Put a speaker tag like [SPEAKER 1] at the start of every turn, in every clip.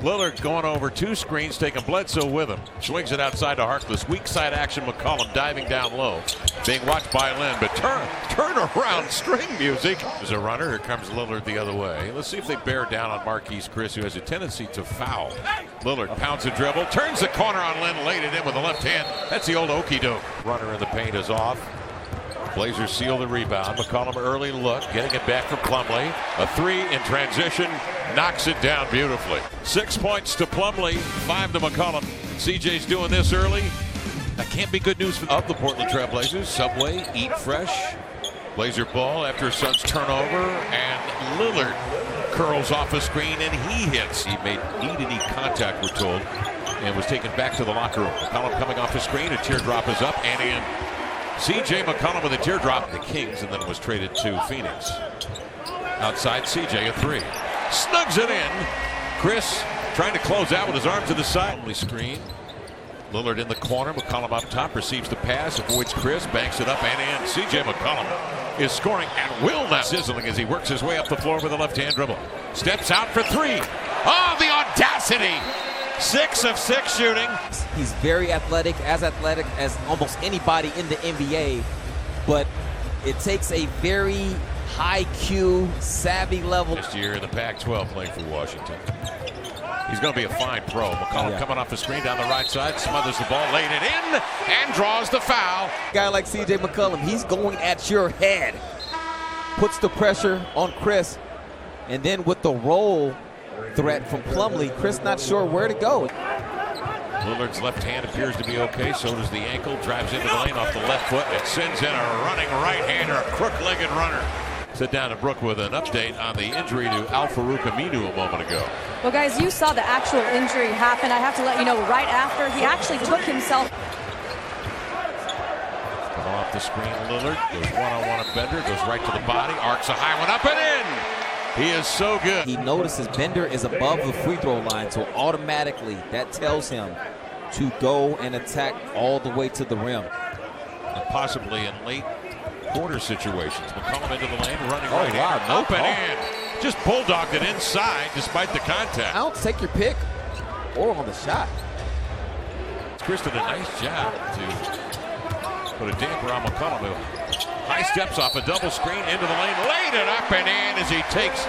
[SPEAKER 1] Lillard going over two screens, taking Bledsoe with him. Swings it outside to Harkless. Weak side action, McCollum diving down low. Being watched by Lynn, but turn around string music. There's a runner. Here comes Lillard the other way. Let's see if they bear down on Marquise Chris, who has a tendency to foul. Lillard pounds a dribble, turns the corner on Lynn, laid it in with the left hand. That's the old okey doke. Runner in the paint is off. Blazers seal the rebound. McCollum early look, getting it back from Plumlee. A three in transition, knocks it down beautifully. 6 points to Plumlee, 5 to McCollum. CJ's doing this early. That can't be good news for the Portland Trail Blazers. Subway, eat fresh. Blazer ball after Suns turnover, and Lillard curls off a screen and he hits. He made knee-to-knee contact, we're told, and was taken back to the locker room. McCollum coming off the screen, a teardrop is up and in. CJ McCollum with a teardrop. The Kings, and then was traded to Phoenix. Outside CJ, a three. Snugs it in. Chris trying to close out with his arm to the side. Only screen. Lillard in the corner. McCollum up top, receives the pass, avoids Chris, banks it up and in. CJ McCollum is scoring at will now. Sizzling as he works his way up the floor with a left-hand dribble. Steps out for three. Oh, the audacity! 6 of 6 shooting.
[SPEAKER 2] He's very athletic as almost anybody in the NBA, but it takes a very high Q, savvy level.
[SPEAKER 1] This year in the Pac-12 playing for Washington. He's going to be a fine pro. McCollum coming off the screen down the right side, smothers the ball, laid it in, and draws the foul.
[SPEAKER 2] A guy like CJ McCollum, he's going at your head. Puts the pressure on Chris, and then with the roll threat from Plumlee, Chris not sure where to go.
[SPEAKER 1] Lillard's left hand appears to be okay, so does the ankle. Drives into the lane off the left foot and sends in a running right-hander, a crook-legged runner. Sit down to Brooke with an update on the injury to Al-Farouq Aminu a moment ago.
[SPEAKER 3] Well, guys, you saw the actual injury happen. I have to let you know right after he actually took himself.
[SPEAKER 1] Coming off the screen, Lillard goes one-on-one at Bender, goes right to the body, arcs a high one up and in. He is so good.
[SPEAKER 2] He notices Bender is above the free throw line, so automatically that tells him to go and attack all the way to the rim.
[SPEAKER 1] And possibly in late quarter situations. McCollum into the lane, running right
[SPEAKER 2] wow,
[SPEAKER 1] hand, open hand. Just bulldogged it inside despite the contact.
[SPEAKER 2] I'll take your pick or on the shot.
[SPEAKER 1] Chris did a nice job to put a damper on McCollum, who high steps off a double screen into the lane, laid it up and in as he takes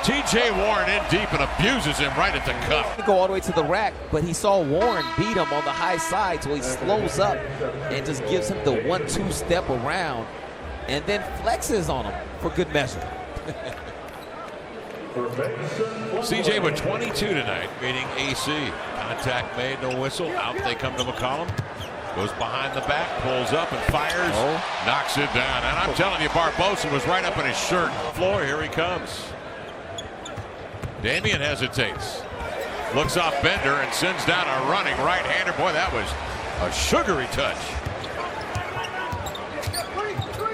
[SPEAKER 1] T.J. Warren in deep and abuses him right at the cup.
[SPEAKER 2] He go all the way to the rack, but he saw Warren beat him on the high side, so he slows up and just gives him the 1-2 step around and then flexes on him for good measure.
[SPEAKER 1] CJ with 22 tonight, beating AC. Contact made, no whistle. Out they come to McCollum. Goes behind the back, pulls up and fires, knocks it down. And I'm telling you, Barbosa was right up in his shirt. Floor, here he comes. Damian hesitates. Looks off Bender and sends down a running right-hander. Boy, that was a sugary touch.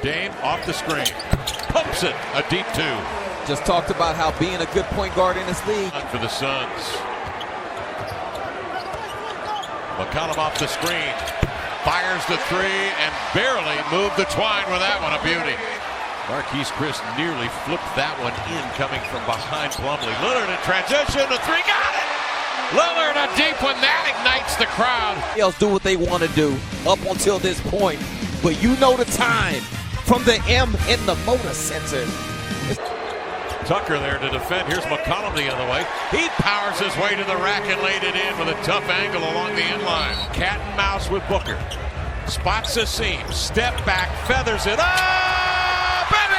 [SPEAKER 1] Dame off the screen. Pumps it, a deep two.
[SPEAKER 2] Just talked about how being a good point guard in this league.
[SPEAKER 1] For the Suns. McCollum off the screen. Fires the three and barely moved the twine with that one. A beauty. Marquise Chris nearly flipped that one in coming from behind Plumlee. Lillard in transition. The three, got it! Lillard a deep one. That ignites the crowd.
[SPEAKER 2] Else do what they want to do up until this point. But you know the time from the M in the motor sensors.
[SPEAKER 1] Tucker there to defend. Here's McCollum the other way. He powers his way to the rack and laid it in with a tough angle along the end line. Cat and mouse with Booker. Spots the seam. Step back. Feathers it up and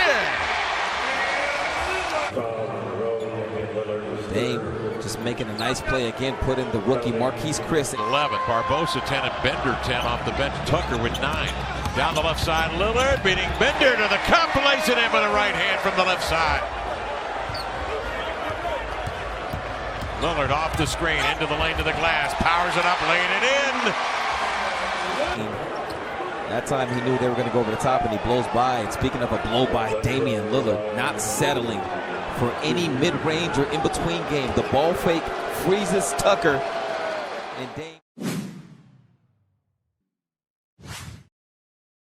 [SPEAKER 1] in.
[SPEAKER 2] Dame just making a nice play again. Put in the rookie Marquise Chris.
[SPEAKER 1] 11. Barbosa 10 and Bender 10 off the bench. Tucker with 9. Down the left side. Lillard beating Bender to the cup. Lays it in with a right hand from the left side. Lillard off the screen, into the lane to the glass, powers it up, laying it in.
[SPEAKER 2] That time he knew they were going to go over the top, and he blows by. And speaking of a blow by, Damian Lillard not settling for any mid-range or in-between game. The ball fake freezes Tucker, and Dame.